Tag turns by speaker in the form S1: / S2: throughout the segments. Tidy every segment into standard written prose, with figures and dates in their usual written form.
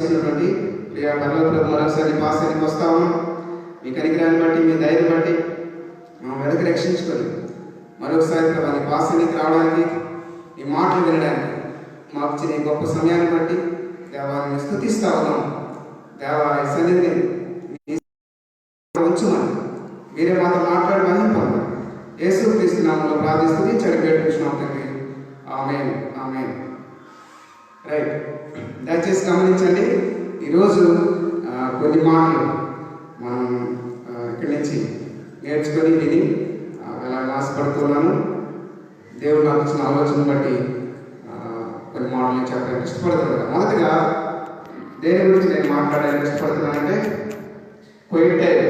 S1: ప్రియా పర్లోక మరోసారి పాసానికి వస్తా ఉన్నాం. మీ కనికరాన్ని బట్టి, మీ ధైర్యం బట్టి మా వెనక రక్షించుకొని మరొకసారి ప్రభాని పాసానికి రావడానికి, ఈ మాటలు వినడానికి మాకు ఇచ్చిన గొప్ప సమయాన్ని బట్టి దేవాన్ని స్తుతిస్తా ఉన్నాం. దేవా ఈ సన్నిధిని ఉంచుమని మీరే మాతో మాట్లాడి మహింపండి. యేసుక్రీస్తు నామములో ప్రార్థిస్తుంది చెడుపెట్టుకుంటున్నాం తండ్రి. ఆమేన్ ఆమేన్. రైట్, దయచేసి గమనించండి. ఈరోజు కొన్ని మాటలు మనం ఇక్కడి నుంచి నేర్చుకొని విని ఎలా ఆశపడుతున్నాను. దేవుడు నాకు ఇచ్చిన ఆలోచన బట్టి కొన్ని మాటలు నేను చెప్పడానికి ఇష్టపడుతున్నాను. మొదటిగా దేని గురించి నేను మాట్లాడడానికి ఇష్టపడుతున్నానంటే క్వైట్ టైం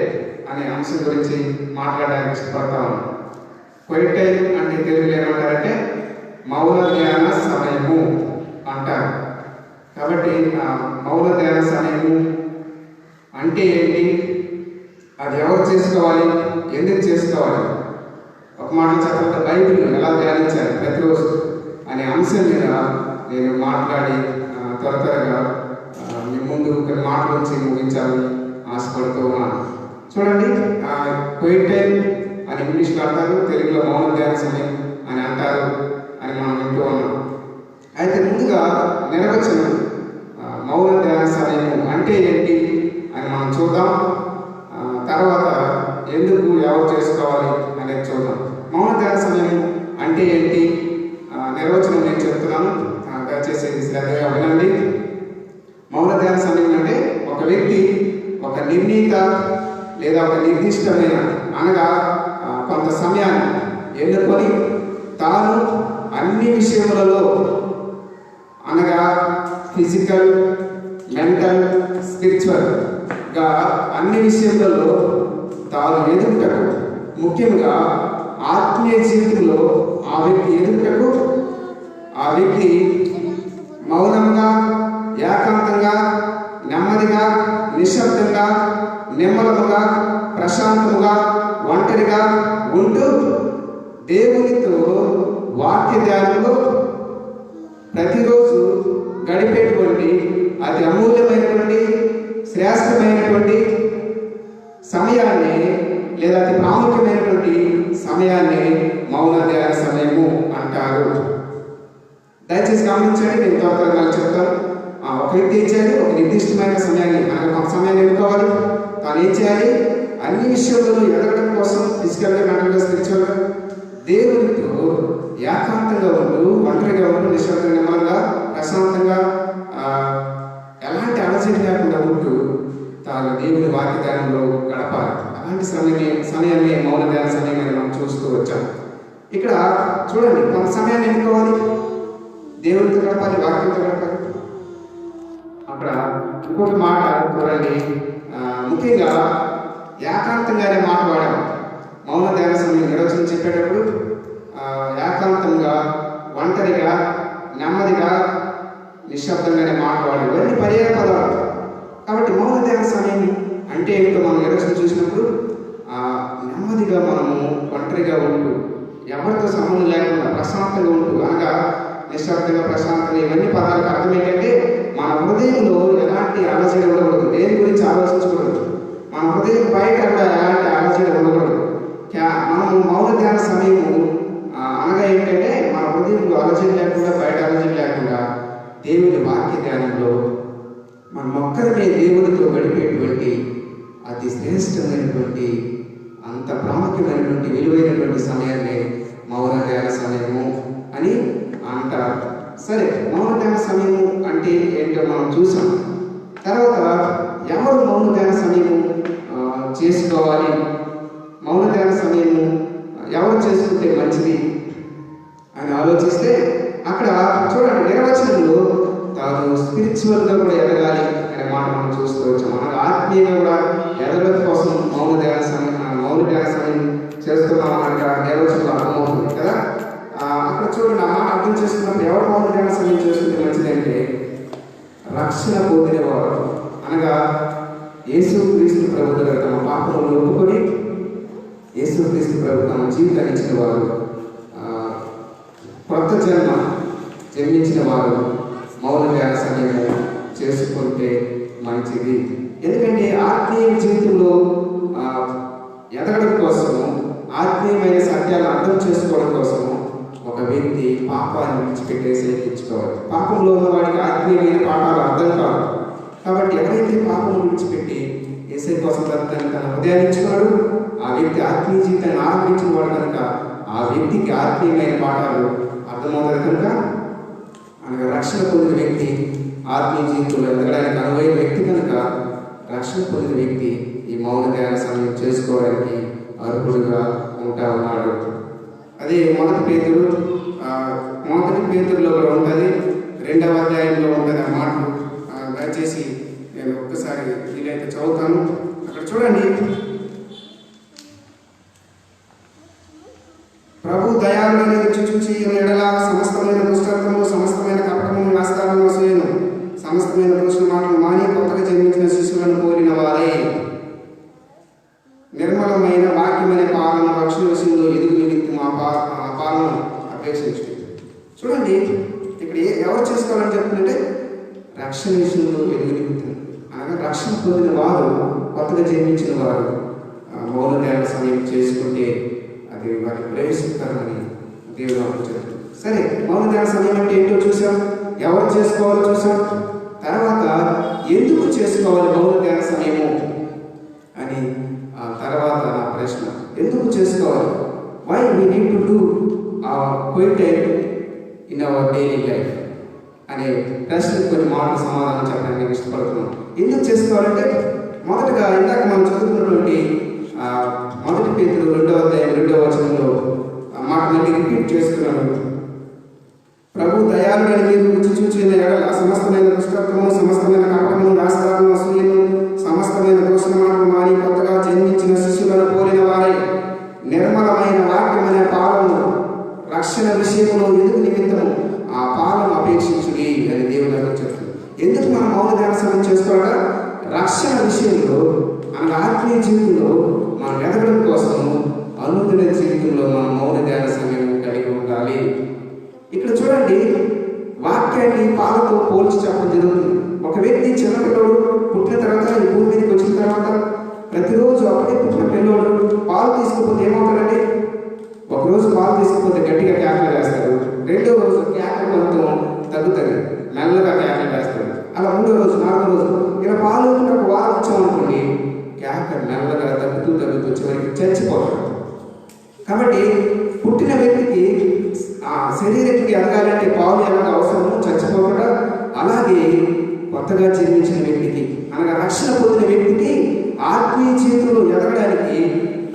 S1: అనే అంశం గురించి మాట్లాడడానికి ఇష్టపడతాను. క్వైట్ టైం అంటే తెలుగులో ఏమంటారంటే మౌన ధ్యాన సమయము అంటారు. కాబట్టి మౌన ధ్యాన సమయము అంటే ఏంటి, అది ఎవరు చేసుకోవాలి, ఎందుకు చేసుకోవాలి, ఒక మాట చెప్పాలంటే బైబిల్ ఎలా ధ్యానించాలి ప్రతిరోజు అనే అంశం మీద నేను మాట్లాడి త్వరగా మీ ముందు కొన్ని మాటల నుంచి ముగించాలని ఆశపడుతూ ఉన్నాను. చూడండి, క్వైట్ టైం అని ఇంగ్లీష్లో అంటారు, తెలుగులో మౌన ధ్యాన సమయం అని అంటారు అని మనం వింటూ ఉన్నాం. అయితే ముందుగా నిర్వచనం మౌన ధ్యాన సమయం అంటే ఏంటి అని మనం చూద్దాం. తర్వాత ఎందుకు ఎవరు చేసుకోవాలి అనేది చూద్దాం. మౌన ధ్యాన సమయం అంటే ఏంటి నిర్వచనం నేను చెప్తున్నాను, దయచేసి శ్రద్ధగా వినండి. మౌన ధ్యాన సమయం అంటే ఒక వ్యక్తి ఒక నిర్ణీత లేదా ఒక నిర్దిష్టమైన అనగా కొంత సమయాన్ని ఎన్నుకొని తాను అన్ని విషయములలో అనగా ఫిజికల్, మెంటల్, స్పిరిచువల్గా అన్ని విషయములలో తాను ఎదుగుటకు, ముఖ్యంగా ఆత్మీయ జీవితంలో ఆ వ్యక్తి ఎదుగుటకు ఆ వ్యక్తి మౌనంగా, ఏకాంతంగా, నెమ్మదిగా, నిశ్శబ్దంగా, నిమ్మలముగా, ప్రశాంతముగా, ఒంటరిగా ఉంటూ దేవునితో వాక్య ధ్యానంలో ప్రతిరోజు గడిపేటువంటి అతి అమూల్యమైనటువంటి శ్రేష్టమైనటువంటి సమయాన్ని లేదా అతి ప్రాముఖ్యమైనటువంటి సమయాన్ని మౌన ధ్యాన సమయము అంటారు. దయచేసి గమనించండి, నేను త్వరగా చెప్తాను. ఒక వ్యక్తి ఏం చేయాలి, ఒక నిర్దిష్టమైన సమయాన్ని మనకు ఒక సమయాన్ని ఎన్నుకోవాలి. తాను ఏం చేయాలి, అన్ని విషయాలలో ఎదగడం కోసం ఫిజికల్గా, మెంటల్గా, స్పిరిచువల్గా దేవునితో ఏకాంతంగా ఉంటూ, ఒంటరిగా ఉంటూ, నిశ్శబ్దంగా, నిమ్మలంగా, ప్రశాంతంగా, ఎలాంటి అలసట లేకుండా ఉంటూ తాను దేవుని వాక్య ధ్యానంలో గడపాలి. అలాంటి సమయాన్ని మౌన ధ్యాన సమయాన్ని మనం చూస్తూ వచ్చాం. ఇక్కడ చూడండి, కొంత సమయాన్ని ఎన్నుకోవాలి, దేవునితో గడపాలి, వాక్యంతో గడపాలి. అక్కడ ఇంకొక మాట చూడండి, ముఖ్యంగా ఏకాంతంగానే మాట వాడాం. మౌన ధ్యాన సమయం నిర్వచనం చెప్పేటప్పుడు ఏకాంతంగా, ఒంటరిగా, నెమ్మదిగా, నిశ్శబ్దంగానే మాట్లాడాలి. ఇవన్నీ పర్యాయ పదాలు. కాబట్టి మౌన ధ్యాన సమయం అంటే ఏమిటో మనం నిర్వచనం చూసినప్పుడు నెమ్మదిగా మనము ఒంటరిగా ఉంటూ, ఎవరితో సంబంధం లేకుండా ప్రశాంతంగా ఉంటూ, అనగా నిశ్శబ్దంగా, ప్రశాంతంగా, ఇవన్నీ పదాలకు అర్థం ఏంటంటే మన హృదయంలో ఎలాంటి అలజడి ఉండకూడదు, దేని గురించి ఆలోచించకూడదు, మన హృదయం బయట ఎలాంటి అలజడి ఉండకూడదు. మనము మౌన ధ్యాన సమయము అనగా ఏంటంటే మన హృదయంలో అలజడి లేకుండా, బయట అలజడి లేకుండా దేవుని వాక్య ధ్యానంలో మన ఒక్కరినే దేవునితో గడిపేటువంటి అతి శ్రేష్టమైనటువంటి, అంత ప్రాముఖ్యమైనటువంటి, విలువైనటువంటి సమయాన్ని మౌన ధ్యాన సమయము అని అంటారు. సరే, మౌన ధ్యాన సమయము అంటే ఏంటో మనం చూసాం. తర్వాత ఎవరు మౌన ధ్యాన సమయము చేసుకోవాలి, మౌన ధ్యాన సమయము ఎవరు చేసుకుంటే మంచిది అని ఆలోచిస్తే అక్కడ చూడండి, నిర్వచనంలో తాను స్పిరిచువల్గా కూడా ఎదగాలి అనే మాట మనం చూస్తూ వచ్చాం. మనకు ఆత్మీయంగా కూడా ఎదగడం కోసం మౌన ధ్యాన సమయం చేస్తున్నాం అన్నట్టు నిర్వచనంలో అర్థమవుతుంది కదా. అక్కడ చూడండి, ఆ మాట అర్థం చేసుకున్నప్పుడు ఎవరు మౌన ధ్యాన సమయం చేసుకుంటే మంచిదంటే రక్షణ పొందినవారు, అనగా యేసుక్రీస్తు ప్రభు గారు తమ పాపములను ఒప్పుకొని యేసుక్రీస్తు ప్రభు తమ జీవితాన్ని ఇచ్చిన వారు, కొత్త జన్మించిన వారు మౌన ధ్యాన సమయము చేసుకుంటే మంచిది. ఎందుకంటే ఆత్మీయ జీవితంలో ఎదగడం కోసము, ఆత్మీయమైన సత్యాలు అర్థం చేసుకోవడం కోసము ఒక వ్యక్తి పాపాన్ని విడిచిపెట్టేసి ఎక్కించుకోవాలి. పాపంలో ఉన్న వాడికి ఆత్మీయమైన పాఠాలు అర్థం కాదు. కాబట్టి ఎవరైతే పాపం విడిచిపెట్టి యేసయ్య కోసం తన హృదయాన్ని ఇచ్చినాడు, ఆ వ్యక్తి ఆత్మీయ జీవితాన్ని ఆరంభించిన వాడు కనుక ఆ వ్యక్తికి ఆత్మీయమైన పాఠాలు అర్థమవుతాయి. కనుక అనగా రక్షణ పొందిన వ్యక్తి ఆత్మీయ జీవితంలో ఎదగడానికి అనువైన వ్యక్తి కనుక రక్షణ పొందిన వ్యక్తి ఈ మౌన ధ్యాన సమయం చేసుకోవడానికి అర్హుడుగా ఉంటా ఉన్నాడు. అదే మొదటి పేతురులో ఉంటుంది, 2వ అధ్యాయంలో ఉంటుంది ఆ మాట. దయచేసి నేను ఒక్కసారి వీలైతే చదువుతాను. అక్కడ చూడండి, ప్రభు దయాళుడైన రుచి చూచి ఎడల సమస్తమైన దుష్టత్వము, సమస్తమైన కపటము, నాశకాలను అసూయను, సమస్తమైన దోషణ మాటలు మాని కొత్తగా జన్మించిన శిశువులను పోలిన వారే నిర్మలమైన వాక్యమైన పాలన రక్షణ విషయంలో ఎదుగు నిమిత్తం ఆ పాలన అపేక్షించు. చూడండి, ఇక్కడ ఎవరు చేసుకోవాలని చెప్తుందంటే రక్షణ విషయంలో ఎదుగు నిమిత్తం అనగా రక్షణ పొందిన వారు, కొత్తగా జన్మించిన వారు మౌన ధ్యాన సమయం చేసుకుంటే అది వారికి ప్రవేశిస్తారని దేవుడు ఆలోచించారు. సరే, మౌన ధ్యాన సమయం అంటే ఏంటో చూసాం, ఎవరు చేసుకోవాలో చూసాం. తర్వాత ఎందుకు చేసుకోవాలి మౌన ధ్యాన సమయము అని తర్వాత నా ప్రశ్న, ఎందుకు చేసుకోవాలి? Why we need to do quiet time in our daily life అనే ప్రశ్నకు కొన్ని మాటలు సమాధానం చెప్పడానికి నేను ఇష్టపడుతున్నాను. ఎందుకు చేసుకోవాలంటే మొదటగా ఇందాక మనం చదువుకున్నటువంటి మొదటి పేతురు 2వ అధ్యాయం 2వ వచనంలో మాట మళ్ళీ రిపీట్ చేస్తున్నాను. ప్రభు దయాళుడైన మీరు రుచి చూచిన ఎడల సమస్తమైన దుష్టత్వము, సమస్తమైన కపటము, నాశకాలను, అసూయను, సమస్తమైన దోషణ మాటలు మాని కొత్తగా జన్మించిన శిశువులను పోలిన వారే నిర్మలమైన వాక్యమైన పాలన రక్షణ విషయంలో ఎదుగు నిమిత్తము ఆ పాలన అపేక్షించుడి అని దేవుని చెప్తుంది. ఎందుకు మనం మౌన ధ్యాన సమయం చేసుకోవాలా? రక్షణ విషయంలో మన ఆత్మీయ జీవితంలో మనం ఎదగడం కోసం అనుదిన జీవితంలో మనం మౌన ధ్యాన సమయం కలిగి ఉండాలి. ఇక్కడ చూడండి, వాక్యాన్ని పాలతో పోల్చి చెప్పడం జరుగుతుంది. ఒక వ్యక్తి చిన్నపిల్లోడు పుట్టిన తర్వాత ఈ భూమి మీదకి వచ్చిన తర్వాత ప్రతిరోజు అప్పుడే పుట్టిన పిల్లోడు పాలు తీసుకుపోతే ఏమవుతాడండి? ఒకరోజు పాలు తీసుకుపోతే గట్టిగా కేకలు వేస్తాడు, 2వ రోజు కేకలు కొంచెం తగ్గుతుంది, మెల్లగా కేకలు వేస్తాడు. అలా 3వ రోజు, 4వ రోజు ఇలా పాలు ఒక వారం వచ్చామనుకోండి, కేకలు మెల్లగా తగ్గుతూ చివరికి చచ్చిపోతాడు. కాబట్టి పుట్టిన వ్యక్తికి ఆ శరీరానికి ఎదగాలంటే పాలు ఎలాగ అవసరమో చచ్చిపోకుండా, అలాగే కొత్తగా జన్మించిన వ్యక్తికి అనగా రక్షణ పొందిన వ్యక్తికి ఆత్మీయ జీవితంలో ఎదగడానికి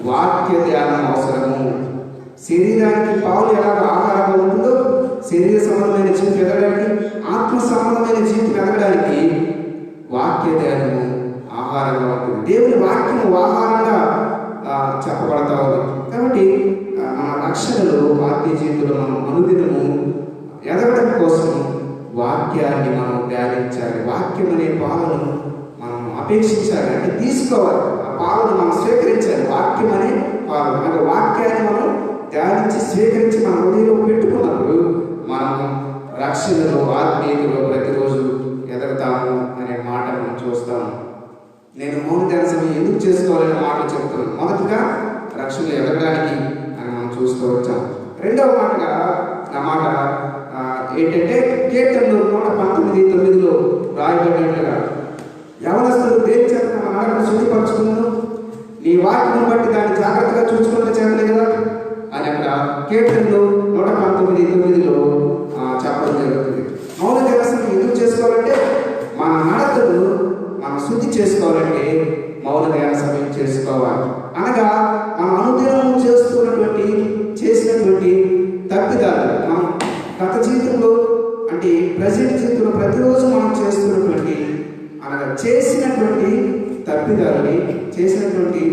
S1: వాక్య ధ్యానం అవసరము. శరీరానికి పాలు ఎలాగ ఆహారంగా ఉంటుందో శరీర సంబంధమైన జీవితం ఎదగడానికి, ఆత్మ సంబంధమైన జీవితం ఎదగడానికి వాక్య ధ్యానము ఆహారంగా ఉంటుంది. దేవుని వాక్యము ఆహారంగా చెప్పబడతా ఉంది. కాబట్టి మన రక్షణలో ఆత్మీయ జీవితంలో మనం అనుదినము ఎదగడం కోసం వాక్యాన్ని మనం ధ్యానించాలి. వాక్యం అనే పాలను మనం అపేక్షించాలి, అంటే తీసుకోవాలి. ఆ పాలను మనం స్వీకరించాలి. వాక్యం అనే పాలన అంటే వాక్యాన్ని మనం ధ్యానించి స్వీకరించి మన హృదయంలో పెట్టుకున్నప్పుడు మనం రక్షణలో ఆత్మీయతలో ప్రతిరోజు ఎదగతాము అనే మాట మనం చూస్తాము. నేను మౌన ధ్యాన సమయం ఎందుకు చేసుకోవాలనే మాటలు చెప్తున్నాను. మొదటిగా రక్షణలో ఎదగడానికి అని మనం చూస్తూ వచ్చాం. 2వ మాటగా నా మాట ఏంటంటే కీర్తనలు 119:9 రాయబడినట్లుగా యవనస్తులు దేని చేత తమ నడకను శుద్ధిపరచుకున్నాను, నీ వాక్యను బట్టి దాన్ని జాగ్రత్తగా చూసుకుంటే చేరలే కదా అని అక్కడ కీర్తనలు 119:9 చెప్పడం జరుగుతుంది. మౌన ధ్యానం ఎందుకు చేసుకోవాలంటే మన నడకను మనం శుద్ధి చేసుకోవాలంటే మౌన ధ్యాన సమయం చేసుకోవాలి. అనగా మనం అనుదినము చేసినటువంటి తప్పిదాలు, మనం గత జీవితంలో అంటే ప్రజెంట్ జీవితంలో ప్రతిరోజు మనం చేస్తున్నటువంటి అనగా చేసినటువంటి తప్పిదాలని, చేసినటువంటి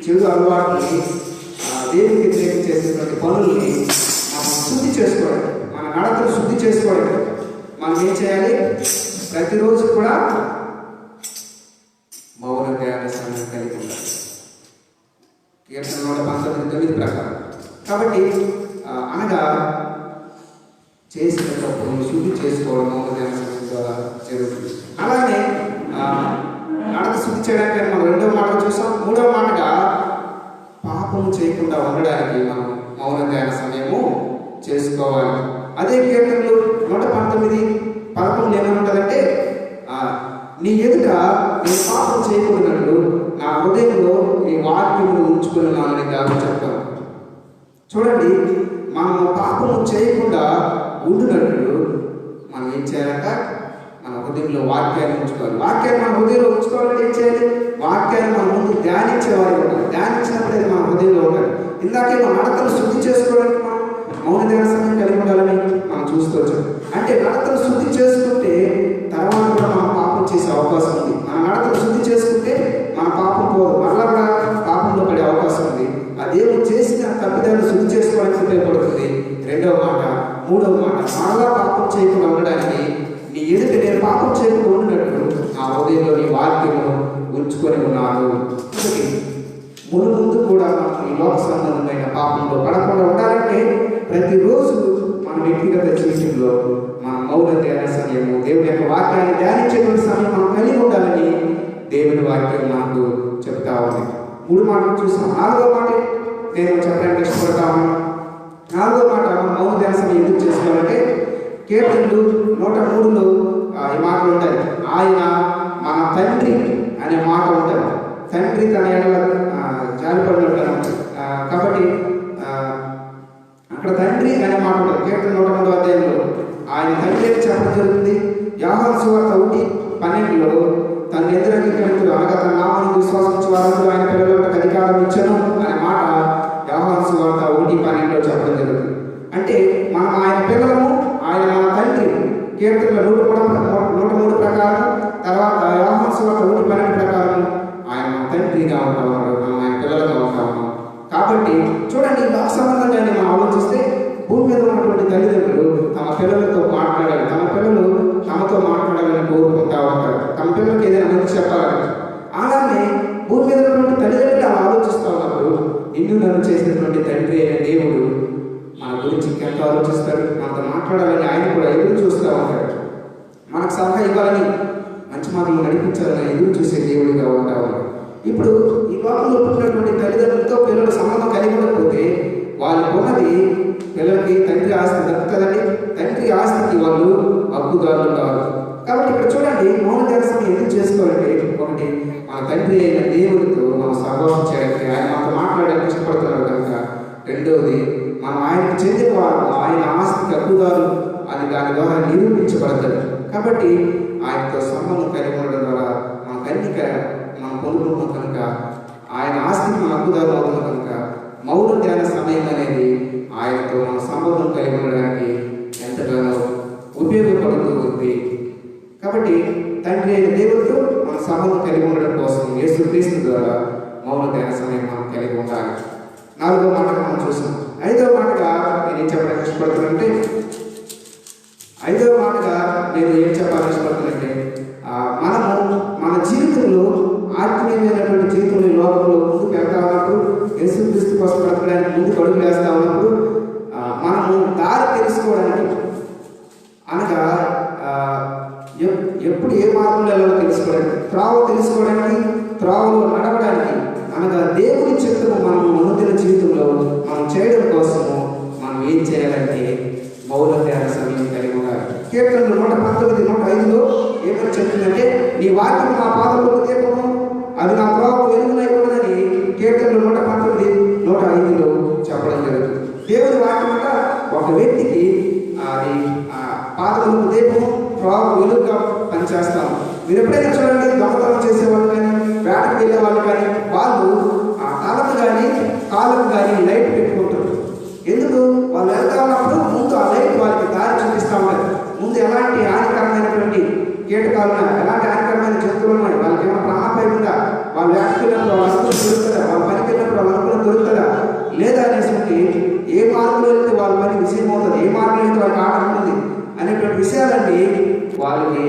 S1: చెడు అలవాటుని, దేవునికి వ్యతిరేకంగా చేసినటువంటి పనుల్ని మనం శుద్ధి చేసుకోవడం, మన నడకను శుద్ధి చేసుకోవడం మనం ఏం చేయాలి? ప్రతిరోజు కూడా మౌన ధ్యాన సమయం కలిగి ఉండాలి. కీర్తన 119:9 ప్రకారం. కాబట్టి అనగా చేసిన తప్పును శుద్ధి చేసుకోవడం మౌన ధ్యాన సమయం ద్వారా జరుగుతుంది. అలాగే చేయడానికి మనం రెండవ మాట చూసాం. మూడవ మాటగా పాపము చేయకుండా ఉండడానికి మనం మౌన ధ్యాన సమయము చేసుకోవాలి. అదే కీర్తనలు 119:11 ఏమనుంటుందంటే, నీ ఎదుట నేను పాపం చేయకూడనట్లు నా హృదయంలో ఈ వాక్యమును ఉంచుకున్నానని దాన్ని చెప్తాను. చూడండి, మనం పాపము చేయకుండా ఉండునట్లు మనం ఏం చేయాలంట? మన హృదయంలో వాక్యాన్ని ఉంచుకోవాలి. వాక్యాన్ని మన హృదయంలో ఉంచుకోవాలంటే ఏం చేయాలి? వాక్యాన్ని మన ముందు ధ్యానించేవారు ఉంటారు. ధ్యానించినప్పుడు అది మన హృదయంలో ఉంటారు. ఇందాకే మన నడకలు శుద్ధి చేసుకోవడానికి మనం మౌన ధ్యాన సమయం కలిగి ఉండాలని మనం చూసుకోవచ్చు. అంటే నడకలు శుద్ధి చేసుకుంటే తర్వాత కూడా మనం పాపం చేసే అవకాశం ఉంది. మన నడకలు శుద్ధి చేసుకుంటే మన పాపం పోదు, మరలా కూడా పాపంలో పడే అవకాశం ఉంది. ఆ దేవుడు చేసిన తప్పిదాన్ని శుద్ధి చేసుకోవడానికి ఉపయోగపడుతుంది. రెండవ మాట. మూడవ మాట, మరలా పాపం చేయకుండా ఉండడానికి నీ ఎదుట నేను పాపం చేయకుండా ఉండినట్లు నా హృదయంలో నీ వాక్యము ఉంచుకొని ఉన్నాను. ముందు కూడా మనం ఈ లోక సంబంధమైన పాపంలో పడకుండా ఉండాలంటే ప్రతిరోజు మన వ్యక్తిగత జీవితంలో మన మౌన ధ్యాన సమయము, దేవుని యొక్క వాక్యాన్ని ధ్యానించేటువంటి సమయం మనం కలిగి ఉండాలని దేవుని వాక్యం నాకు చెప్తా ఉంది. 3 మాటలు చూసాం. 4వ మాట నేను చెప్పడానికి ఇష్టపడతా ఉన్నాను. 4వ మాట, మనం మౌన ధ్యాన సమయం ఎందుకు చేసుకోవాలంటే కీర్తనలు 103లో ఈ మాటలు ఉంటాయి. ఆయన మన తండ్రి అనే మాట ఉంటుంది. తండ్రి తన ఎడల జాలిపడి ఉంటారు కాబట్టి అక్కడ తండ్రి అనే మాట ఉంటుంది. కీర్తన 103వ అధ్యాయంలో ఆయన తండ్రి అని చెప్పడం జరుగుతుంది. యోహాను సువార్త 1:12లో తన ఎదురంగీకరించారు, అనగా తన నామమును విశ్వాసించు వారందరూ ఆయన పిల్లలకు అధికారం ఇచ్చను అనే మాట యోహాను సువార్త 1:12లో చెప్పడం జరుగుతుంది. అంటే మనం ఆయన పిల్లలము, ఆయన మన తండ్రి. కీర్తనల 103 ప్రకారం, తర్వాత యోహాను సువార్త 1:12 ప్రకారం ఆయన మన తండ్రిగా ఉంటా ఉన్నాడు, మనం ఆయన పిల్లలుగా ఉంటా ఉన్నాం. కాబట్టి చూడండి, లోక సంబంధంగానే మనం ఆలోచిస్తే భూమి మీద ఉన్నటువంటి తల్లిదండ్రులు తమ పిల్లలతో మాట్లాడాలి, తమ పిల్లలు తమతో మాట్లాడాలని కోరుకుంటా ఉంటారు, తమ పిల్లలకి ఏదైనా మంచి చెప్పాలని. అలానే భూమి మీద ఉన్నటువంటి తల్లిదండ్రులు అలా ఆలోచిస్తూ ఉన్నప్పుడు నిన్ను నన్ను చేసినటువంటి తండ్రి అయిన దేవుడు మన గురించి ఇంకెంతో ఆలోచిస్తాడు. మనతో మాట్లాడాలని ఆయన కూడా ఎదురు చూస్తూ ఉంటాడు. మనకు సలహా ఇవ్వాలని, మంచి మాటలు నడిపించాలని ఎదురు చూసే దేవుడిగా ఉంటా ఉన్నాడు. ఇప్పుడు ఈ లోకంలో పుట్టినటువంటి తల్లిదండ్రులతో పిల్లలు సంబంధం కలిగి ఉండకపోతే వాళ్ళకు ఉన్నది పిల్లలకి తండ్రి ఆస్తి దక్కుతుందండి. తండ్రి ఆస్తికి వాళ్ళు హక్కుదారులు కాదు. కాబట్టి ఇక్కడ చూడండి, మౌన ధ్యాన సమయం ఎందుకు చేసుకోవాలంటే, ఒకటి మన తండ్రి అయిన దేవుడితో మనం సహవాసం చేయడానికి, ఆయన మనతో మాట్లాడడానికి ఇష్టపడుతున్నాడు కనుక. రెండవది, మనం ఆయనకు చెందిన వారు, ఆయన ఆస్తికి హక్కుదారు అని దాని ద్వారా నిరూపించబడతాడు. కాబట్టి ఆయనతో సంబంధం కలిగి ఉండడం ద్వారా మన కన్నిక మనం పొందుకుంటాం కనుక, ఆయన ఆస్తికి మన హక్కుదారులు అవుతున్నాం కనుక మౌన ధ్యాన సమయం అనేది ఆయనతో మన సంబంధం కలిగి ఉండడానికి ఎంతగానో ఉపయోగపడుతూ ఉంది. కాబట్టి తండ్రి అయిన దేవుడితో మన సంబంధం కలిగి ఉండడం కోసం యేసుక్రీస్తు ద్వారా మౌన ధ్యాన సమయం మనం కలిగి ఉండాలి. 4వ మాటగా మనం చూసాం. 5వ మాటగా నేను ఏం చెప్పడానికి ఇష్టపడుతున్నానంటే, 5వ మాటగా నేను ఏం చెప్పాలని ఇష్టపడుతున్నానంటే, మనము మన జీవితంలో ఆత్మీయమైనటువంటి జీవితంలో ఈ లోకంలో ముందుకు వెళ్తా ఉన్నప్పుడు, యేసుక్రీస్తు కోసం బ్రతకడానికి ముందుకు అడుగులు వేస్తా ఉన్నప్పుడు మనము దారి తెలుసుకోవడానికి, అనగా ఎప్పుడు ఏ మార్గంలో వెళ్ళాలో తెలుసుకోవడానికి, త్రోవ తెలుసుకోవడానికి, త్రోవలో నడవడానికి, అనగా దేవుని చిత్తము మనం అనుదిన జీవితంలో మనం చేయడం కోసము మనం ఏం చేయాలంటే మౌన ధ్యాన సమయం కలిగి ఉండాలి. కీర్తనలు 119:105లో ఏమని చెప్తుందంటే, నీ వాక్యం నా పాదములకు దీపము, అది నా త్రోవకు వెలుగునై ఉన్నదని కీర్తనలు 119:105లో చెప్పడం జరుగుతుంది. దేవుని వాక్యం అంట ఒక వ్యక్తికి అది పాదములకు దీపము, త్రోవకు వెలుగుగా పనిచేస్తాము. మీరు ఎప్పుడైనా చూడండి, దొంగతనం చేసేవాళ్ళు కానీ, వేటకు వెళ్ళే వాళ్ళు కానీ, వాళ్ళు ఆ తలకు కానీ కాళ్ళకు కానీ లైట్ పెట్టుకుంటారు. ఎందుకు? వాళ్ళు వెళ్తా ఉన్నప్పుడు ముందు ఆ లైట్ వాళ్ళకి దారి చూపిస్తూ ఉంటారు. ముందు ఎలాంటి హానికరమైనటువంటి కీటకాలు ఉన్నాయి, ఎలాంటి హానికరమైన జంతువులు ఉన్నాయి, వాళ్ళకి ఏమైనా ప్రాణాపాయం ఉందా, వాళ్ళు వేటకెళ్ళినప్పుడు వాళ్ళ అనుకుని దొరుకుతుందా, వాళ్ళ పనికి వెళ్ళినప్పుడు వాళ్ళ అనుకుని దొరుకుతుందా లేదా అనేసి, ఏ మార్గంలో వెళ్తే వాళ్ళ పని విజయం అవుతుంది, ఏ మార్గంలో వెళ్తే వాళ్ళకి ఆట ఉంటుంది అనేటువంటి విషయాలన్నీ వాళ్ళకి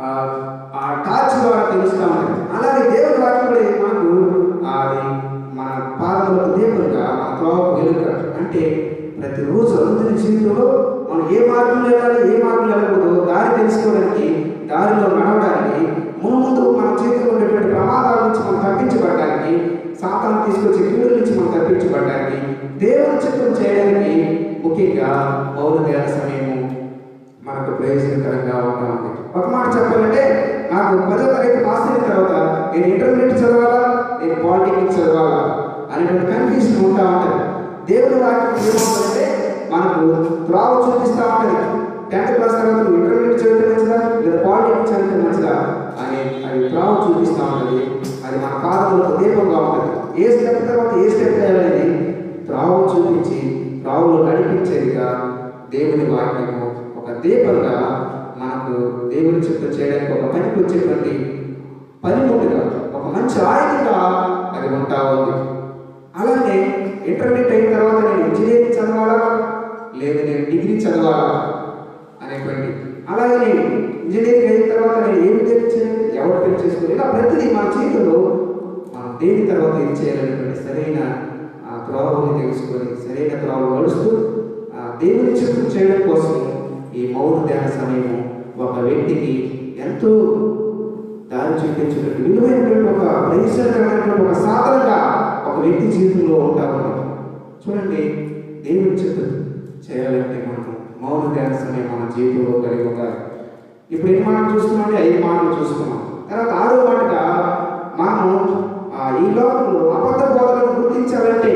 S1: ఆ టార్చ్ ద్వారా తెలుస్తూ ఉంటాయి. అలాగే దేవుడి వాక్యం కూడా మనకు అది మన పాదములకు దీపంగా, మన త్రోవకు వెలుగుగా. అంటే ప్రతిరోజు అనుదిన జీవితంలో మనం ఏ మార్గంలో వెళ్ళాలి, ఏ మార్గంలో వెళ్ళకూడదు దారి తెలుసుకోవడానికి, దారిలో నడవడానికి ముందు మన జీవితంలో ఉండేటువంటి చదవాలా అనేటువంటి కన్ఫ్యూజన్ ఉంటా ఉంటుంది. దేవుని వాక్యం ఏమవుతుందంటే మనకు త్రోవ చూపిస్తూ ఉంటుంది. 10th క్లాస్ తర్వాత ఇంటర్మీడియట్ చదివితే మంచిదా లేదా పాలిటెక్నిక్ చదివితే మంచిదా అని అది త్రోవ చూపిస్తూ ఉంటుంది. అది మన పాదములకు దీపంగా ఉంటుంది. ఏ స్టెప్ తర్వాత ఏ స్టెప్ వేయాలనేది త్రోవ చూపించి త్రోవలో నడిపించేదిగా దేవుని వాక్యము ఒక దీపంగా మనకు దేవుని చిత్తం చేయడానికి ఒక పనికి వచ్చేటువంటి పనిముట్టుగా ఒక మంచి ఆయుధంగా అది ఉంటా ఉంది. అలాగే ఇంటర్మీడియట్ అయిన తర్వాత నేను ఇంజనీరింగ్ చదవాలా లేదా నేను డిగ్రీ చదవాలా అనేటువంటి, అలాగే నేను ఇంజనీరింగ్ అయిన తర్వాత నేను ఏమి చేయాలి, ఎవరు పెళ్లి చేసుకోవాలి, ఇలా ప్రతిదీ మన జీవితంలో మనం దేని తర్వాత ఏం చేయాలనేటువంటి సరైన త్రోవని తెలుసుకొని సరైన త్రోవ నడుస్తూ దేవుని చిత్తం చేయడం కోసం ఈ మౌన ధ్యాన సమయము ఒక వ్యక్తికి ఎంతో దారి చూపించినట్టు విలువైనటువంటి ఒక ప్రయోజనకరమైనటువంటి ఒక సాధనగా ఒక వ్యక్తి జీవితంలో ఉంటా ఉన్నాం. చూడండి, దేవుని చిత్తం చేయాలంటే మనం మౌన ధ్యాన సమయం మన జీవితంలో కలిగి ఉండాలి. ఇప్పుడు ఎన్ని మాటలు చూస్తున్నామంటే 5 మాటలు చూస్తున్నాం. తర్వాత 6వ మాటగా మనము ఈ లోకంలో అబద్ధ బోధనను గుర్తించాలంటే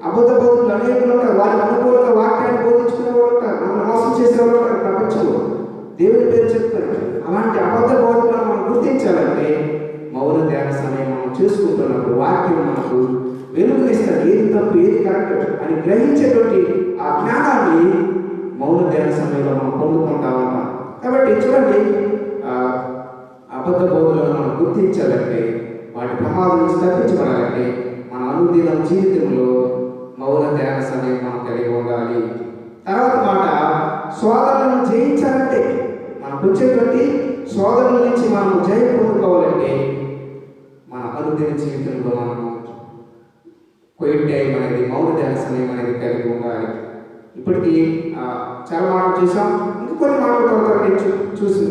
S1: అబద్ధ బోధకులు అనేకులు ఉంటారు. వారికి అనుకూలంగా వాక్యాన్ని బోధించుకునే వాళ్ళు ఉంటారు, మనల్ని మోసం చేసే వాళ్ళు ఉంటారు ప్రపంచంలో. దేవుని పేరు చెప్తారు. అలాంటి అబద్ధ బోధకులను మనం గుర్తించాలంటే మౌన ధ్యాన సమయం మనం చేసుకుంటున్నప్పుడు వాక్యం మనకు వెలుగునిస్తారు. ఏది తప్పు ఏది కరెక్ట్ అని గ్రహించేటువంటి ఆ జ్ఞానాన్ని మౌన ధ్యాన సమయంలో మనం పొందుకుంటా ఉంటాం. కాబట్టి చూడండి, అబద్ధ బోధకులను మనం గుర్తించాలంటే వాటి ప్రమాదం నుంచి తప్పించబడాలంటే మన అనుదినం జీవితంలో మౌన ధ్యాన సమయం మనం కలిగి ఉండాలి. తర్వాత మాట, శోధనలను జయించాలంటే మనకు వచ్చేటువంటి శోధనల నుంచి మనం జయం పొందుకోవాలంటే మన అనుదిన జీవితంలో మనము క్వైట్ టైం అనేది మౌన ధ్యాన సమయం అనేది కలిగి ఉండాలి. ఇప్పటికీ చాలా మాటలు చూసాం, ఇంకా కొన్ని మాటలు తర్వాత నేను చూసి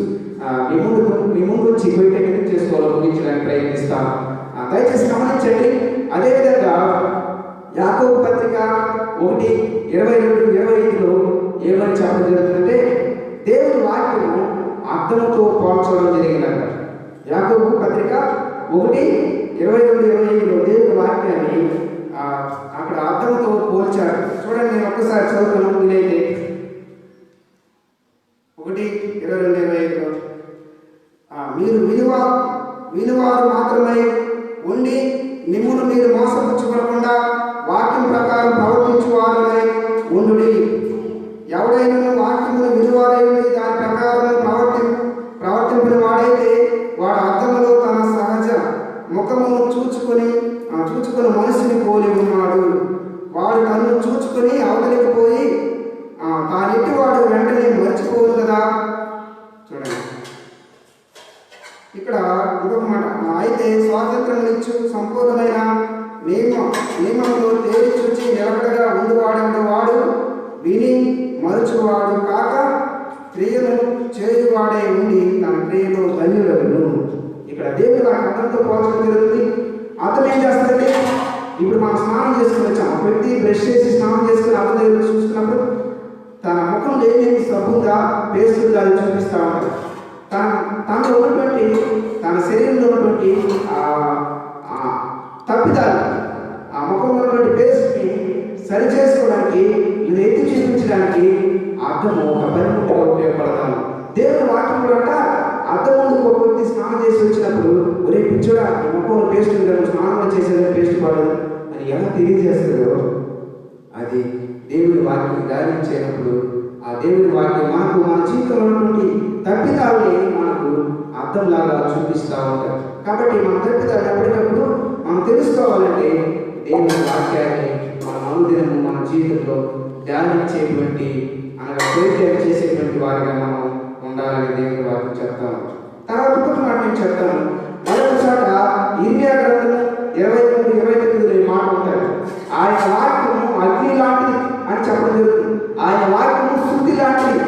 S1: మీ ముందు వచ్చి క్వైట్ టైం ఎందుకు చేసుకోవాలో ముగించడానికి ప్రయత్నిస్తాను. దయచేసి గమనించండి. అదేవిధంగా యాకోబు పత్రిక 1:22-25లో ఏమని చెప్పడం జరుగుతుందంటే దేవుని వాక్యము అర్థంతో పోల్చడం జరిగిందంట. యాకోబు పత్రిక 1:22-25లో దేవుని వాక్యాన్ని అక్కడ అర్థంతో పోల్చారు. చూడండి, నేను ఒక్కసారి చదువుతాను. వీలైతే 1:22-25లో మీరు వినువారు మాత్రమే ఉండి మిమ్మును మీరు మోసపుచ్చుకోకుండా వాక్యం ప్రకారం ప్రవర్తించువారై ఉండుడి. ఎవడైనా వాక్యమును వినువారై దాని ప్రకారం ప్రవర్తించిన వాడైతే వాడు అర్థంలో తన సహజ ముఖమును చూచుకొని మనిషిని పోలి ఉన్నాడు. వాడు తనను చూచుకొని అవతలికి పోయి తానెట్టి వాడు వెంటనే మర్చిపోదు కదా. చూడండి, ఇక్కడ ఇంకొక మాట, అయితే స్వాతంత్రమునిచ్చు సంపూర్ణమైన నియమంలో తేలి చూచి నిలబడగా వాడు విని మరచువాడు కాక క్రియను చేయువాడే ఉండి తన క్రియలో ధన్యుడను. ఇక్కడ దేవుడు ఆ కథంతో పోల్చడం జరుగుతుంది. అతను ఏం చేస్తాడంటే, ఇప్పుడు మనం స్నానం చేసుకుని వచ్చాం. ఒక వ్యక్తి బ్రష్ చేసి స్నానం చేసుకుని అతని దగ్గర చూస్తున్నప్పుడు తన ముఖంలో ఏమేమి సబ్బుగా పేస్తుందో అది చూపిస్తూ ఉంటాడు. తనలో ఉన్నటువంటి తన శరీరంలో ఉన్నటువంటి తప్పిదాలు ఆ ముఖంలో ఉన్నటువంటి పేస్ట్ని సరి చేసుకోవడానికి ఇది ఎత్తి చూపించడానికి అర్థము ఒక పనిముట్టుగా ఉపయోగపడతాను. దేవుని వాక్యం కూడా అర్థం ముందుకు ఒక వ్యక్తి స్నానం చేసి వచ్చినప్పుడు ఒరే పిచ్చోడా ఈ ముఖంలో పేస్ట్ ఉంటాడు, స్నానం చేసేది పేస్ట్ పడదు అని ఎలా తెలియజేస్తుందో అది దేవుని వాక్యం ధ్యానించేటప్పుడు ఆ దేవుని వాక్యం మనకు మన జీవితంలో ఉన్నటువంటి తప్పిదాలని మనకు అర్థంలాగా చూపిస్తూ ఉంటారు. కాబట్టి మన తప్పిదాలు ఎప్పటికప్పుడు మనం తెలుసుకోవాలంటే దేవుని వాక్యాన్ని మన అనుదినము మన జీవితంలో ధ్యానించేటువంటి అనగా ప్రయత్నం చేసేటువంటి వారిగా మనం ఉండాలని దేవుని వాక్యం చెప్తాను. తర్వాత ఇంకొక మాట నేను చెప్తాను. మరొక చోట ఇర్మియా గ్రంథము 23-29 మాట ఉంటారు. ఆయన వాక్యము అగ్ని లాంటిది అని చెప్పడం జరుగుతుంది. ఆయన వాక్యము శుద్ధి లాంటిది,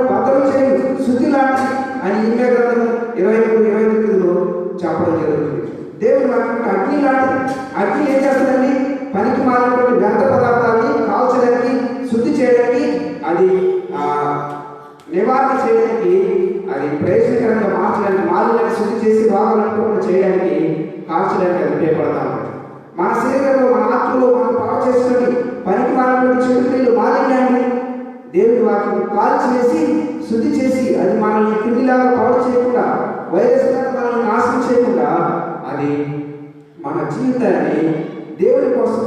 S1: బద్దలు చేయు శుద్ధి లాంటిది అని ఇర్మియా గ్రంథము 23-29లో చెప్పడం జరుగుతుంది. దేవుని వాక్యం అగ్ని లాంటిది. అగ్ని ఏం చేస్తుందండి? పనికి మారినటువంటి వ్యర్థ పదార్థాన్ని కాల్చడానికి, శుద్ధి చేయడానికి, అది నివారణ చేయడానికి, అది ప్రయోజనకరంగా మార్చడానికి, మాలిన్యాన్ని శుద్ధి చేసి రోగాలను చేయడానికి, కాల్చడానికి అది ఉపయోగపడతా ఉంటుంది. మన శరీరంలో, మన ఆత్మలో మనం పాడు చేసినట్టు పనికి మారినటువంటి చెడు క్రియలు మారినాయని దేవుడి వాటిని కాల్ చేసి శుద్ధి చేసి అది మనల్ని క్రిమిలాగా పాడు చేయకుండా, వైరస్ లాగా మనల్ని నాశనం చేయకుండా అది మన జీవితాన్ని దేవుడి కోసం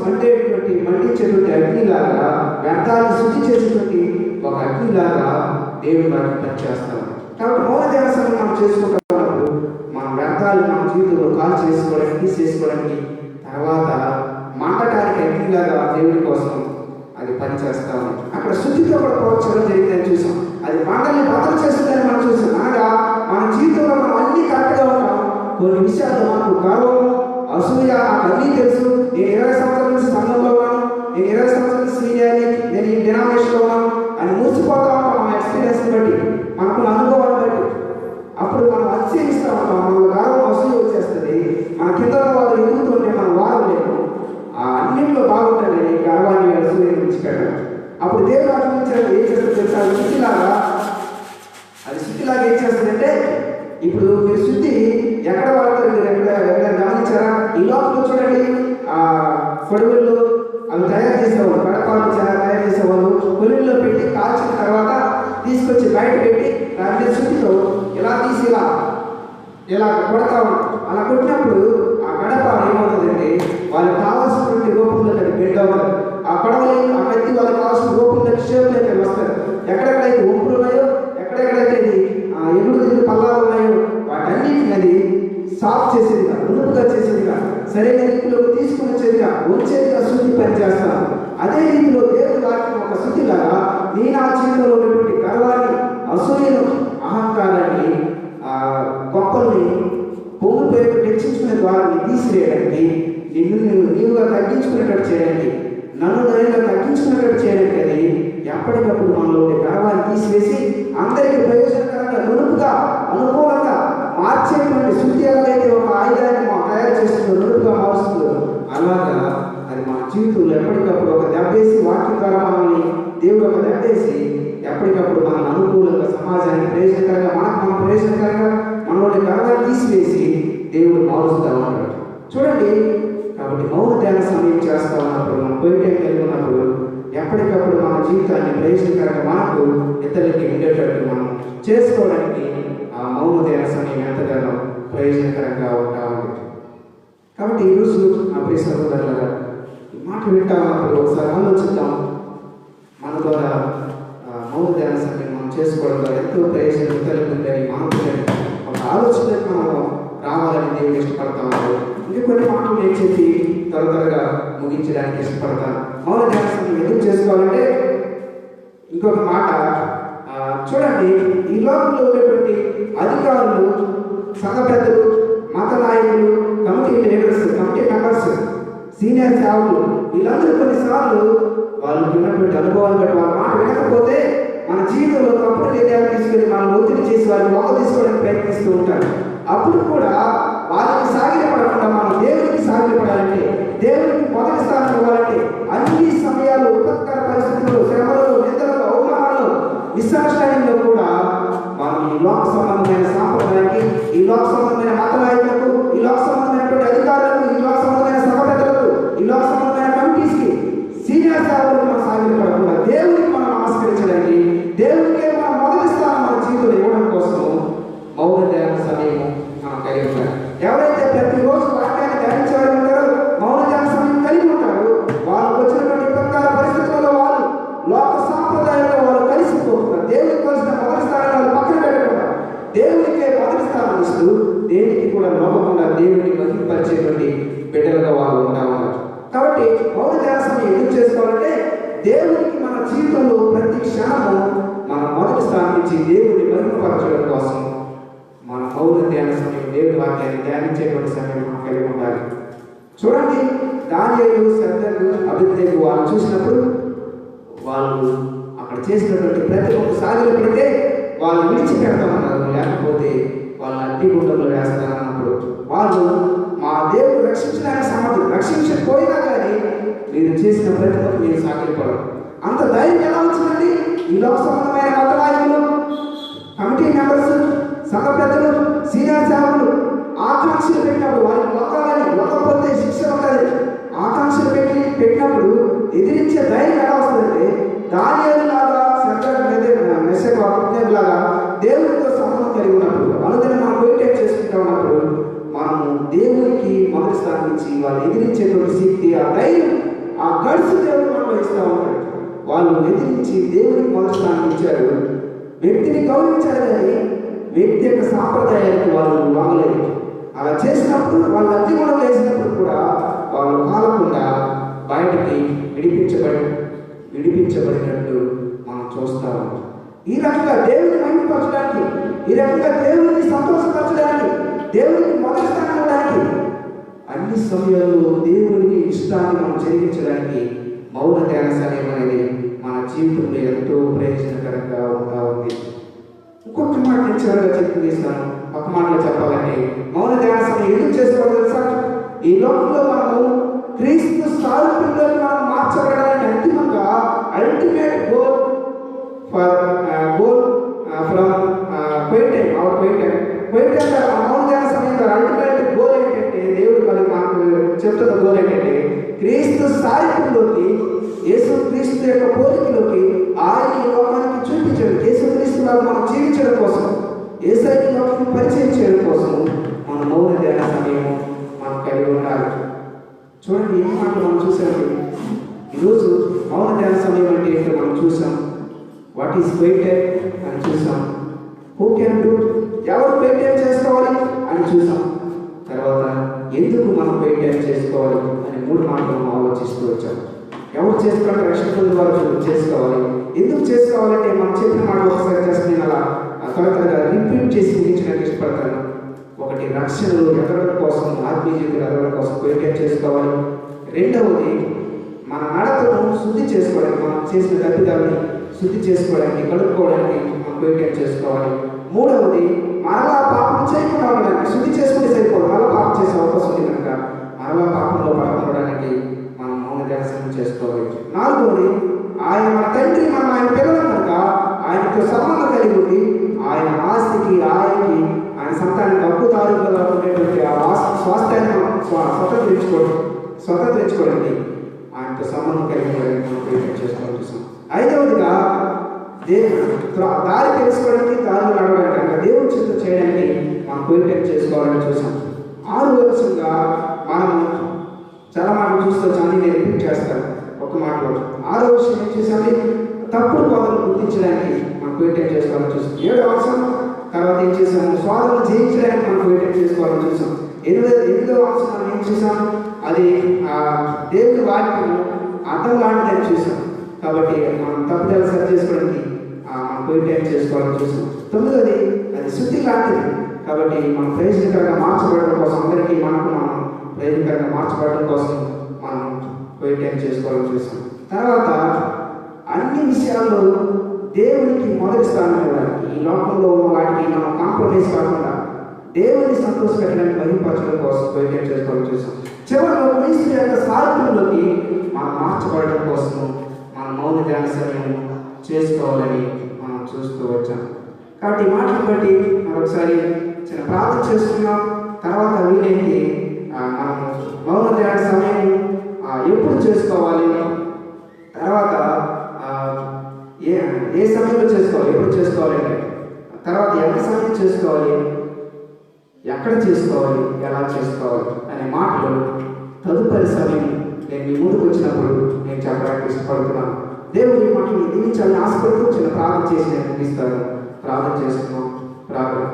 S1: మండించేటువంటి అగ్నిలాగా, వ్యర్థాన్ని శుద్ధి చేసేటువంటి ఒక అగ్నిలాగా దేవుడి వాటిని పనిచేస్తాం. కాబట్టి మౌన ధ్యానం మనం చేసుకుంటున్నప్పుడు మన వ్యర్థాలు మన జీవితంలో కాల్ చేసుకోవడానికి, తీసేసుకోవడానికి, తర్వాత మండటానికి అగ్నిలాగా దేవుడి కోసం అది పనిచేస్తాము. అక్కడ శుద్ధితో కూడా ప్రోత్సాహం జరిగిందని చూసాం. అది మండలిని బదలు చేస్తుందని మనం చూసాం. అనగా మన జీవితంలో మనం అన్ని కరెక్ట్గా ఉంటాం, కొన్ని విషయాలు మనకు గర్వం, అసూయ, నాకు అన్నీ తెలుసు, నేను 20 సంవత్సరాల నుంచి సంఘంలో ఉన్నాను, నేను 20 సంవత్సరాల నుంచి సీనియర్ని, నేను ఈ డినామినేషన్లో ఉన్నాను అని మూసిపోతా ఉంటాం. మన ఎక్స్పీరియన్స్ని బట్టి, మనకున్న అనుభవాన్ని బట్టి. అప్పుడు మనం అతిశయిస్తూ ఉంటాం, మన గర్వం, అసూయ వచ్చేస్తుంది. మన కింద వాళ్ళు ఎదుగుతుంటే మనం వారలేము. అన్నింటిలో బాగుంటుంది గర్వాన్ని, అసూయని విడిచిపెట్టడం. అప్పుడు దేవుడు ఆచరించాడు ఏం చేస్తుంది తెలుసా? శుద్ధిలాగా ఏం చేస్తుందంటే, ఇప్పుడు మీరు శుద్ధి ఎక్కడ వాడతారు? మీరు ఎక్కడ గమనించారా? ఈ లోపల చూడండి, కొడుగుళ్ళు అవి తయారు చేసేవాళ్ళు, కడపాలు తయారు చేసేవాళ్ళు కొలువుల్లో పెట్టి కాల్చిన తర్వాత తీసుకొచ్చి బయట పెట్టి దాని శుద్ధితో ఇలా తీసి ఇలా కొడతా ఉంటారు. అలా కొట్టినప్పుడు ఆ గడప ఏమవుతుందంటే వాళ్ళకి కావాల్సినటువంటి రూపంలో బెండ్ అవుతారు. ఆ కొడవలి, ఆ కత్తి వాళ్ళకి కావాల్సిన రూపంలో షేప్లో అయితే వస్తారు. ఎక్కడెక్కడైతే ఒంపులు ఉన్నాయో, ఎక్కడెక్కడైతే ఎగుడు పల్లాలు ఉన్నాయో వాటన్నిటిని అది సాఫ్ చేసేదిగా, నునుపుగా చేసేదిగా, సరైన రీతిలోకి తీసుకుని వచ్చేదిగా, వచ్చేదిగా శుద్ధి పనిచేస్తాను. అదే రీతిలో దేవుడి వాటిని ఒక శుద్ధిలాగా నీ నా జీవితంలో ఉన్నటువంటి గర్వాన్ని, అసూయను, అహంకారాన్ని, గొప్పల్ని, పొంగు పేరు హెచ్చించుకునే ద్వారా తీసివేయడానికి, నీవుగా తగ్గించుకునేటట్టు చేయడానికి, నన్ను నేనుగా తగ్గించుకునేటట్టు చేయడానికి అది ఎప్పటికప్పుడు మనలో ఉండే గర్వాన్ని తీసివేసి అందరికీ ప్రయోజనకరంగా, నునుపుగా, అనుకూలంగా మార్చేటువంటి శుద్ధి ఎలాగైతే ఒక ఆయుధాన్ని తయారు చేస్తుందో, నునుపుగా మారుస్తుందో, అలాగా అది మన జీవితంలో ఎప్పటికప్పుడు ఒక దెబ్బేసి, వాక్యం ద్వారా మనల్ని దేవుడు ఒక దెబ్బేసి ఎప్పటికప్పుడు మనల్ని అనుకూలంగా, సమాజానికి ప్రయోజనకరంగా, మన ప్రయోజనకరంగా మనలోని గర్వాన్ని తీసివేసి దేవుడు మారుస్తూ ఉంటాడు. చూడండి, కాబట్టి మౌన ధ్యాన సమయం చేస్తూ ఉన్నప్పుడు, మనం పోయిటే కలిగి ఉన్నప్పుడు ఎప్పటికప్పుడు మన జీవితాన్ని ప్రయోజనకరంగా మనకు ఇతరులకి ఉండేటట్టు మనం చేసుకోవడానికి ఆ మౌన ధ్యాన సమయం ఎంతగానో ప్రయోజనకరంగా ఉంటా ఉంది. కాబట్టి ఈరోజు నా ప్రియ సహోదరులారా, ఈ మాట వింటా ఉన్నప్పుడు ఒకసారి ఆలోచిద్దాం. మన ద్వారా మౌన ధ్యాన సమయం మనం చేసుకోవడం ద్వారా ఎంతో ప్రయోజనం ఇతరులకు ఉందని, మనకు ఒక ఆలోచనకు మనం రావాలని దేవుడు ఇష్టపడతా ఉన్నాడు. ఇంకొన్ని మాటలు నేను చెప్పి త్వరగా ముగించడానికి ఇష్టపడతాను. మౌన ధ్యాన సమయం ఎందుకు చేసుకోవాలంటే, ఇంకొక మాట చూడండి, ఈ లోకంలో ఉన్నటువంటి అధికారులు, సంఘ పెద్దలు, మత నాయకులు, committee leaders, committee members, senior సేవకులు, వీళ్ళందరూ కొన్నిసార్లు వాళ్ళకి ఉన్నటువంటి అనుభవాలు బట్టి వాళ్ళ మాట వినకపోతే మన జీవితంలో తప్పుడు నిర్ణయాలు తీసుకొని మనం ఒత్తిడి చేసి వారిని మొక్క తీసుకోవడానికి ప్రయత్నిస్తూ ఉంటారు. అప్పుడు కూడా వాళ్ళకి సాగిలపడకుండా మనం దేవునికి సాగిలపడాలంటే, దేవునికి మొదటి స్థానం ఇవ్వాలంటే, అన్ని సమయాలు, విపత్కర పరిస్థితుల్లో, శ్రమలలో, నిందలలో, అవమానాలు, మిస్అండర్స్టాండింగ్లో కూడా మనం ఈ లోక సంబంధమైన సాంప్రదాయానికి, ఈ లోక సంబంధమైన మత నాయకులకు, ఈ లోక సంబంధమైనటువంటి అధికారులకు, ఈ లోక సంబంధమైన సభ పెద్దలకు, ఈ లోక సంబంధమైన కమిటీస్కి, సీనియర్ సేవలకు మనం సాగిలపడకుండా దేవునికి మనం నమస్కరించడానికి, దేవునికే మనం మొదటి స్థానం మన జీవితంలో ఇవ్వడం కోసం మౌన ధ్యాన సమయం మనం కలిగి ఉంటారు. ఎవరైతే ప్రతిరోజు వాక్యాన్ని ధ్యానించేవారు ఉంటారో, మౌన ధ్యాన సమయం కలిగి ఉంటారు, వాళ్ళకు వచ్చినటువంటి ప్రకార పరిస్థితుల్లో వాళ్ళు లోక సాంప్రదాయంలో వాళ్ళు కలిసిపోతున్నారు. దేవునికి కలిసిన మొదటి స్థానం వాళ్ళు పక్కన పెట్టకుండా దేవునికే మొదటి స్థానం ఇస్తూ, దేనికి కూడా లోపకుండా దేవుని మహిమపరిచేటువంటి బిడ్డలుగా వాళ్ళు ఉంటా ఉన్నారు. కాబట్టి మౌన ధ్యాన సమయం ఎందుకు చేసుకోవాలంటే, దేవునికి మన జీవితంలో ప్రతి క్షణము మన మొదటి స్థానం ఇచ్చి దేవుని మహిమపరచడం కోసం మన మౌన ధ్యాన సమయం, దేవుని వాక్యాన్ని ధ్యానించేటువంటి సమయం మనం కలిగి ఉండాలి. చూడండి, దానియేలు, శద్రకు, అబేద్నెగో వాళ్ళు చూసినప్పుడు వాళ్ళు అక్కడ చేసినటువంటి ప్రతి ఒక్క సాగిలపడితే వాళ్ళు విడిచిపెడతామన్నారు, లేకపోతే వాళ్ళని అగ్నిగుండంలో వేస్తారన్నప్పుడు వాళ్ళు మా దేవుడు రక్షించడానికి సమర్థుడు, రక్షించకపోయినా కానీ మీరు చేసిన ప్రతి ఒక్క మీరు సాగిలపడరు. అంత ధైర్యం ఎలా వచ్చిందండి? ఈ లోక సంబంధమైన మత నాయకులు, కమిటీ మెంబర్స్, సంఘ పెద్దలు, సీనియర్ సేవకులు ఆకాంక్షలు పెట్టినప్పుడు వాళ్ళకి లొక్కాలని, లొక్కపోతే శిక్ష ఉంటుంది, వాళ్ళు ఎదిరించేటువంటి శక్తి, ఆ ధైర్యం, ఆ గడుసు దేవుడు మనం ఇస్తూ ఉంటాడు. వాళ్ళు ఎదిరించి దేవునికి మొదటి స్థానం ఇచ్చారు. వ్యక్తిని గౌరవించారు కానీ వ్యక్తి యొక్క సాంప్రదాయానికి వాళ్ళు వాగలేదు. అలా చేసినప్పుడు వాళ్ళు అతి కూడా వేసినప్పుడు కూడా వాళ్ళు కాలకుండా బయటికి విడిపించబడినట్టు మనం చూస్తా ఉంటాం. ఈ రకంగా దేవుని మహిమపరచడానికి, ఈ రకంగా దేవుని సంతోషపరచడానికి, దేవునికి మొదటి స్థానం ఇవ్వడానికి, అన్ని సమయాల్లో దేవునికి ఇష్టాన్ని మనం జరిగించడానికి మౌన ధ్యాన సమయం అనేది మన జీవితంలో ఎంతో ప్రయోజనకరంగా ఉంటా ఉంది. ఇంకొక మాట నేను చివరిగా చెప్పేస్తాను. ఒక మాటలో చెప్పాలంటే మౌన ధ్యాన సమయం ఎందుకు చేసుకోవాలి తెలుసా? ఈ లోకంలో మనము క్రీస్తు సారూప్యంలోకి మనం మార్చబడడానికి అంతిమంగా అల్టిమేట్ గోల్ ఫ్రమ్ క్వైట్ మౌన ధ్యాన సమయం అల్టిమేట్ గోల్ ఏంటంటే, దేవుడు మనకు చెప్తున్న గోల్ ఏంటంటే క్రీస్తు సారూప్యంలోకి, యేసు క్రీస్తు యొక్క పోలికలోకి ఆయన ఈ లోకానికి చూపించడం, యేసు క్రీస్తు లాగా మనం జీవించడం కోసం, యేసయ్య లోకాన్ని పరిచయం చేయడం కోసం మన మౌన ధ్యాన సమయం మనం కలిగి ఉండాలి. చూడండి, ఏ మాటలు మనం చూసాము ఈరోజు. మౌన ధ్యాన సమయం అంటే ఏంటో మనం చూసాం. వాట్ ఈస్ క్వైట్ అని చూసాం. హూ కెన్ డూ, ఎవరు క్వైట్ చేసుకోవాలి అని చూసాం. తర్వాత ఎందుకు మనం క్వైట్ చేసుకోవాలి అని 3 మాటలు మనం ఆలోచిస్తూ వచ్చాం. ఎవరు చేసుకోవాలి? రక్షణ పొందిన వారు చేసుకోవాలి. ఎందుకు చేసుకోవాలంటే మనం చెప్పిన మాట ఒకసారి చేస్తే నేను అలా త్వరగా రిపీట్ చేసి ముగించడానికి ఇష్టపడతాను. ఒకటి, రక్షణలు ఎదగడం కోసం, ఆత్మీయ జీవితం ఎదగడం కోసం క్వైట్ చేసుకోవాలి. రెండవది, మన నడతను శుద్ధి చేసుకోవడానికి, మనం చేసిన తప్పిదాన్ని శుద్ధి చేసుకోవడానికి, కడుక్కోవడానికి మనం క్వైట్ చేసుకోవాలి. మూడవది, మరలా పాపం చేయకుండా ఉండడానికి, శుద్ధి చేసుకుంటే సరిపోదు, మరలా పాపం చేసే అవకాశం ఉంది కనుక మరలా పాపంలో పడకపోవడానికి మనం మౌన ధ్యానం చేసుకోవాలి. నాలుగవది, ఆయన మన తండ్రి, మనం ఆయన పిల్లలు కనుక ఆయనతో సంబంధం కలిగి ఉంది, ఆయన ఆస్తికి, ఆయనకి, ఆయన సంతానానికి హక్కుదారులుగా ఉండేటువంటి ఆ స్వాస్థ్యాన్ని మనం స్వతంత్రించుకోవడానికి ఆయనతో సంబంధం కలిగి ఉండడానికి చేసుకోవాలని చూసాం. ఐదవదిగా, దారి తెలుసుకోవడానికి, దారి నడవడానికి, దేవుని చిత్త చేయడానికి మనం క్వైట్ చేసుకోవాలని చూసాం. 6వ అంశంగా మనం చాలా మాటలు చూస్తూ అన్ని నేను రిపీట్ చేస్తాను ఒక మాటలో. 6వ విషయం ఏం చేసాము? తప్పుడు పనులు గుర్తించడానికి మనం క్వైట్ చేసుకోవాలని చూసాం. 7వ అంశం తర్వాత ఏం చేసాము? స్వాదను జయించడానికి మనం క్వైట్ చేసుకోవాలని చూసాం. 8వ అంశం మనం ఏం చూసాం? అది దేవుని వాక్యం అర్థం లాంటిదని చూసాం. కాబట్టి మనం తప్పుదల సరి చేసుకోవడానికి మనం క్వైట్ చేసుకోవాలని చూసాం. 9వది, అది శుద్ధి లాంటిది. కాబట్టి మనం ప్రయోజనకరంగా మార్చబడడం కోసం, అందరికీ మనకు మనం ప్రయోజనకరంగా మార్చబడడం కోసం మనం క్వైట్ చేసుకోవాలని చూసాం. తర్వాత అన్ని విషయాల్లో దేవునికి మొదటి స్థానం ఇవ్వడానికి, ఈ లోకంలో ఉన్న వాటికి మనం కాంప్రమైజ్ కాకుండా దేవుని సంతోషపెట్టడానికి, మహిమపరచడం కోసం క్వైట్ చేసుకోవాలని చూసాం. చివరిలో క్రీస్తు యొక్క సారూప్యంలోకి మనం మార్చబడడం కోసం మన మౌన ధ్యాన సమయం చేసుకోవాలని మనం చూస్తూ వచ్చాం. కాబట్టి ఈ మాటలు బట్టి మరొకసారి చిన్న ప్రార్థన చేసుకున్నాం. తర్వాత వీలైతే మనం మౌన ధ్యాన సమయం ఎప్పుడు చేసుకోవాలి, తర్వాత ఏ సమయంలో చేసుకోవాలి, ఎప్పుడు చేసుకోవాలి అంటే, తర్వాత ఎంత సమయం చేసుకోవాలి, ఎక్కడ చేసుకోవాలి, ఎలా చేసుకోవాలి అనే మాటలు తదుపరి సమయం నేను మీ ముందుకు వచ్చినప్పుడు నేను చెప్పడానికి ఇష్టపడుతున్నాను. దేవుని మాటలు దీవించాలని ఆశపడుతూ చిన్న ప్రార్థన చేసి నేను ముగిస్తాను. ప్రార్థన చేసుకున్నాం. ప్రార్థన.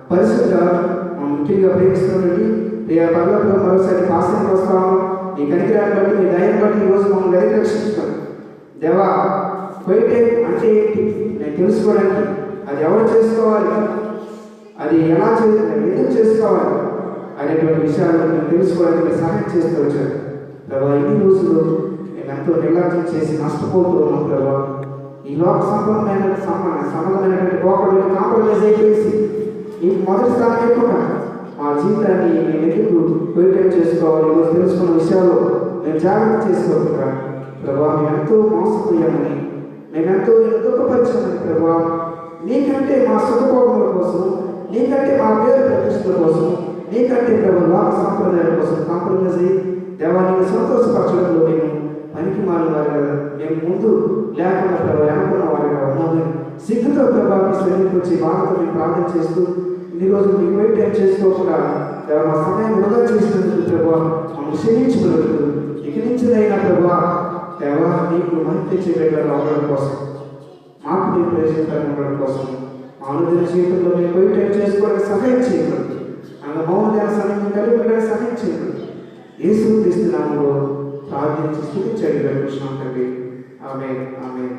S1: పరిశుద్ధ ముఖ్యంగా ప్రేమిస్తున్నటువంటి పర్వతంలో మరోసారి పాసనకు వస్తాము. నీ కనికరాన్ని బట్టి, మీ దయని బట్టి ఈరోజు మమ్మల్ని దయని రక్షించుకోండి. దేవా, క్వైట్ అంటే ఏంటి నేను తెలుసుకోవడానికి, అది ఎవరు చేసుకోవాలి, అది ఎలా చేయాలి, ఎందుకు చేసుకోవాలి అనేటువంటి విషయాలను నేను తెలుసుకోవడానికి మీరు సహాయం చేస్తూ వచ్చాను. ప్రభావ, ఇన్ని రోజులు నేను ఎంతో నిర్లక్ష్యం చేసి నష్టపోతూ ఉన్నాను. ప్రభావ, ఈ లోక సంబంధమైనటువంటి పోకడలు కాంప్రమైజ్ అయిపోయేసి ఈ మొదటి స్థానం ఎక్కువ మా జీవితాన్ని మేము ఎందుకు క్వైట్ చేసుకోవాలి, ఈరోజు తెలుసుకున్న విషయాల్లో మేము జాగ్రత్త చేసుకోవాలి. ప్రభావ, మేము ఎంతో మోసపోయామని, మేమెంతో దుఃఖపరిచామని ప్రభావ, నీకంటే మా సుఖభోగముల కోసం, నీకంటే మా పేరు ప్రతిష్టల కోసం, నీకంటే ప్రభు లోక సాంప్రదాయాల కోసం కాంప్రమైజ్ అయ్యి దేవాన్ని సంతోషపరచడంలో మేము పనికి మారిన వారు కదా, మేము ముందు లేకుండా ప్రభావ వెనుకున్న వారిగా ఉన్నామని సిగ్గుతో ప్రభావాన్ని శ్రమించి బాధతో మేము ప్రార్థన చేస్తూ
S2: ఈరోజు మీకు వెయిట్ చేసుకోకుండా దేవా మా సమయం వృధా చేసినందుకు ప్రభా మమ్మల్ని క్షమించగలదు. ఇక నుంచినైనా ప్రభా దేవా నీకు మహిమ తెచ్చే బిడ్డలు అవ్వడం కోసం, మాకు నీ ప్రయోజనకరంగా ఉండడం కోసం మా అనుదిన జీవితంలో మీకు వెయిట్ చేసుకోవడానికి సహాయం చేయగలదు. అలా మౌన సమయం కలిగి ఉండడానికి సహాయం చేయగలదు. యేసు క్రీస్తు నామములో ప్రార్థించి స్తుతించి అడిగి వేడుకుంటున్నాం తండ్రి. ఆమేన్, ఆమేన్.